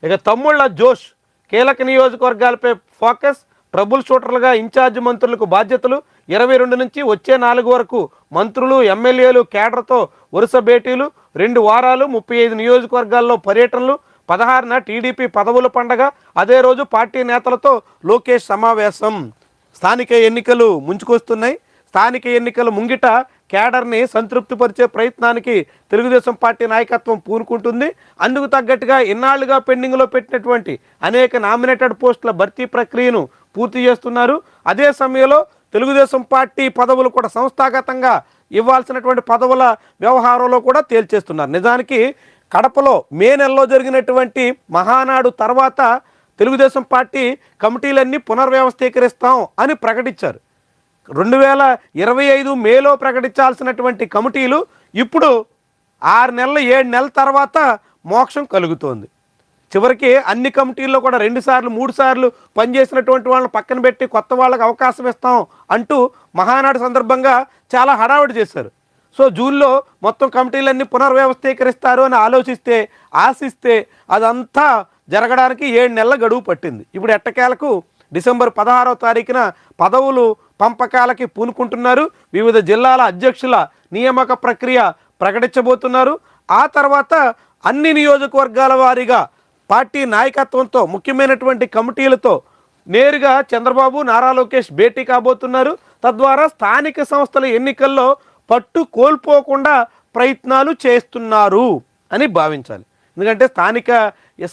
ఇక తమ్ముళ్ళ జోష్, కీలక నియోజకవర్గాలపై ఫోకస్, ట్రబుల్ షూటర్లుగా ఇన్ఛార్జ్ మంత్రులకు బాధ్యతలు. 22 నుంచి వచ్చే 4 వరకు మంత్రులు ఎమ్మెల్యేలు కేడర్తో వరుస భేటీలు. 2 వారాలు 35 నియోజకవర్గాల్లో పర్యటనలు. 16న టీడీపీ పదవుల పండగ. అదే రోజు పార్టీ నేతలతో లోకేష్ సమావేశం. స్థానిక ఎన్నికలు ముంచుకొస్తున్నాయి. స్థానిక ఎన్నికల ముంగిట కేడర్ని సంతృప్తిపరిచే ప్రయత్నానికి తెలుగుదేశం పార్టీ నాయకత్వం పూనుకుంటుంది. అందుకు తగ్గట్టుగా ఇన్నాళ్లుగా పెండింగ్లో పెట్టినటువంటి అనేక నామినేటెడ్ పోస్టుల భర్తీ ప్రక్రియను పూర్తి చేస్తున్నారు. అదే సమయంలో తెలుగుదేశం పార్టీ పదవులు కూడా సంస్థాగతంగా ఇవ్వాల్సినటువంటి పదవుల వ్యవహారంలో కూడా తేల్చేస్తున్నారు. నిజానికి కడపలో మే నెలలో జరిగినటువంటి మహానాడు తర్వాత తెలుగుదేశం పార్టీ కమిటీలన్నీ పునర్వ్యవస్థీకరిస్తాం అని ప్రకటించారు. 2025 మేలో ప్రకటించాల్సినటువంటి కమిటీలు ఇప్పుడు 6 నెలలు 7 నెలల తర్వాత మోక్షం కలుగుతోంది. చివరికి అన్ని కమిటీల్లో కూడా 2 సార్లు 3 సార్లు పనిచేసినటువంటి వాళ్ళని పక్కన పెట్టి కొత్త వాళ్ళకి అవకాశం ఇస్తాం అంటూ మహానాడు సందర్భంగా చాలా హడావుడి చేశారు. సో జూన్లో మొత్తం కమిటీలన్నీ పునర్వ్యవస్థీకరిస్తారు అని ఆశిస్తే అదంతా జరగడానికి 7 నెలల గడువు పట్టింది. ఇప్పుడు ఎట్టకేలకు డిసెంబర్ 16వ తారీఖున పదవులు పంపకాలకి పూనుకుంటున్నారు. వివిధ జిల్లాల అధ్యక్షుల నియామక ప్రక్రియ ప్రకటించబోతున్నారు. ఆ తర్వాత అన్ని నియోజకవర్గాల వారీగా పార్టీ నాయకత్వంతో ముఖ్యమైనటువంటి కమిటీలతో నేరుగా చంద్రబాబు నారా లోకేష్ భేటీ కాబోతున్నారు. తద్వారా స్థానిక సంస్థల ఎన్నికల్లో పట్టు కోల్పోకుండా ప్రయత్నాలు చేస్తున్నారు అని భావించాలి. ఎందుకంటే స్థానిక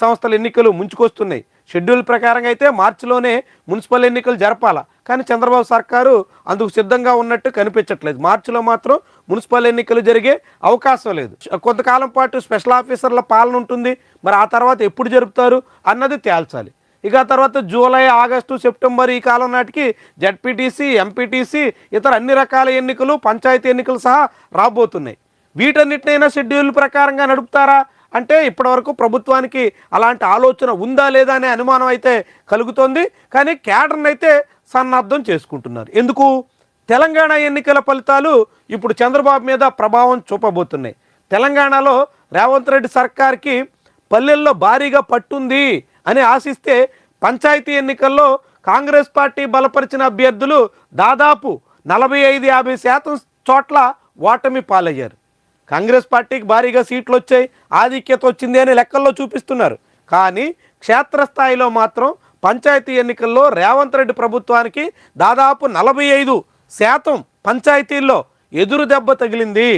సంస్థల ఎన్నికలు ముంచుకొస్తున్నాయి. షెడ్యూల్ ప్రకారంగా అయితే మార్చిలోనే మున్సిపల్ ఎన్నికలు జరపాల, కానీ చంద్రబాబు సర్కారు అందుకు సిద్ధంగా ఉన్నట్టు కనిపించట్లేదు. మార్చిలో మాత్రం మున్సిపల్ ఎన్నికలు జరిగే అవకాశం లేదు. కొంతకాలం పాటు స్పెషల్ ఆఫీసర్ల పాలన ఉంటుంది. మరి ఆ తర్వాత ఎప్పుడు జరుపుతారు అన్నది తేల్చాలి. ఇక ఆ తర్వాత జూలై, ఆగస్టు, సెప్టెంబర్ ఈ కాలం నాటికి జడ్పీటీసీ, ఎంపీటీసీ, ఇతర అన్ని రకాల ఎన్నికలు, పంచాయతీ ఎన్నికలు సహా రాబోతున్నాయి. వీటన్నిటినైనా షెడ్యూల్ ప్రకారంగా నడుపుతారా అంటే ఇప్పటివరకు ప్రభుత్వానికి అలాంటి ఆలోచన ఉందా లేదా అనే అనుమానం అయితే కలుగుతోంది. కానీ కేడర్ని అయితే సన్నద్ధం చేసుకుంటున్నారు. ఎందుకు? తెలంగాణ ఎన్నికల ఫలితాలు ఇప్పుడు చంద్రబాబు మీద ప్రభావం చూపబోతున్నాయి. తెలంగాణలో రేవంత్ రెడ్డి సర్కార్కి పల్లెల్లో భారీగా పట్టుంది అని ఆశిస్తే పంచాయతీ ఎన్నికల్లో కాంగ్రెస్ పార్టీ బలపరిచిన అభ్యర్థులు దాదాపు 45-50% చోట్ల ఓటమి పాలయ్యారు. కాంగ్రెస్ పార్టీకి భారీగా సీట్లు వచ్చాయి, ఆధిక్యత వచ్చింది అని లెక్కల్లో చూపిస్తున్నారు. కానీ క్షేత్రస్థాయిలో మాత్రం పంచాయతీ ఎన్నికల్లో రేవంత్ రెడ్డి ప్రభుత్వానికి దాదాపు 45% పంచాయతీల్లో ఎదురు దెబ్బ తగిలింది.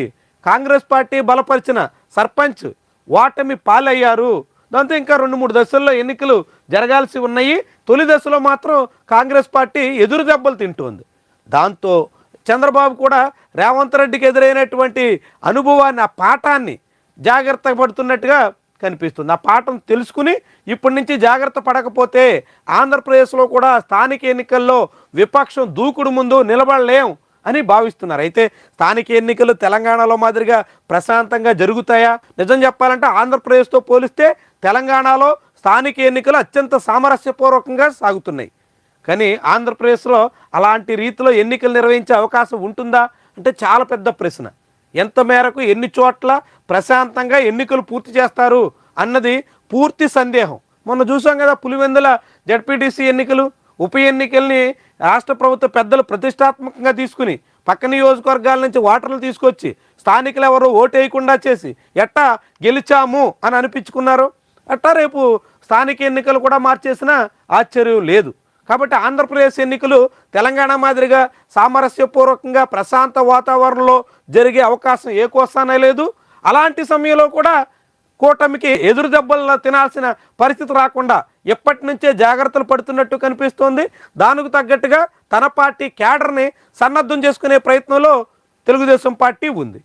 కాంగ్రెస్ పార్టీ బలపరిచిన సర్పంచ్ ఓటమి పాలయ్యారు. దాంతో ఇంకా 2-3 దశల్లో ఎన్నికలు జరగాల్సి ఉన్నాయి. తొలి దశలో మాత్రం కాంగ్రెస్ పార్టీ ఎదురు దెబ్బలు తింటోంది. దాంతో చంద్రబాబు కూడా రేవంత్ రెడ్డికి ఎదురైనటువంటి అనుభవాన్ని, ఆ పాఠాన్ని జాగ్రత్త పడుతున్నట్టుగా కనిపిస్తుంది. ఆ పాఠం తెలుసుకుని ఇప్పటి నుంచి జాగ్రత్త పడకపోతే ఆంధ్రప్రదేశ్లో కూడా స్థానిక ఎన్నికల్లో విపక్షం దూకుడు ముందు నిలబడలేం అని భావిస్తున్నారు. అయితే స్థానిక ఎన్నికలు తెలంగాణలో మాదిరిగా ప్రశాంతంగా జరుగుతాయా? నిజం చెప్పాలంటే ఆంధ్రప్రదేశ్తో పోలిస్తే తెలంగాణలో స్థానిక ఎన్నికలు అత్యంత సామరస్యపూర్వకంగా సాగుతున్నాయి. కానీ ఆంధ్రప్రదేశ్లో అలాంటి రీతిలో ఎన్నికలు నిర్వహించే అవకాశం ఉంటుందా అంటే చాలా పెద్ద ప్రశ్న. ఎంత మేరకు ఎన్ని చోట్ల ప్రశాంతంగా ఎన్నికలు పూర్తి చేస్తారు అన్నది పూర్తి సందేహం. మొన్న చూసాం కదా, పులివెందుల జడ్పీటీసీ ఎన్నికలు, ఉప ఎన్నికల్ని రాష్ట్ర ప్రభుత్వ పెద్దలు ప్రతిష్టాత్మకంగా తీసుకుని పక్క నియోజకవర్గాల నుంచి ఓటర్లు తీసుకొచ్చి స్థానికులు ఎవరో ఓటు వేయకుండా చేసి ఎట్టా గెలిచాము అని అనిపించుకున్నారు. అట్టా రేపు స్థానిక ఎన్నికలు కూడా మార్చేసినా ఆశ్చర్యం లేదు. కాబట్టి ఆంధ్రప్రదేశ్ ఎన్నికలు తెలంగాణ మాదిరిగా సామరస్యపూర్వకంగా ప్రశాంత వాతావరణంలో జరిగే అవకాశం ఏ కోసానే లేదు. అలాంటి సమయంలో కూడా కూటమికి ఎదురు దెబ్బలు తినాల్సిన పరిస్థితి రాకుండా ఎప్పటి నుంచే జాగ్రత్తలు పడుతున్నట్టు కనిపిస్తోంది. దానికి తగ్గట్టుగా తన పార్టీ క్యాడర్ని సన్నద్ధం చేసుకునే ప్రయత్నంలో తెలుగుదేశం పార్టీ ఉంది.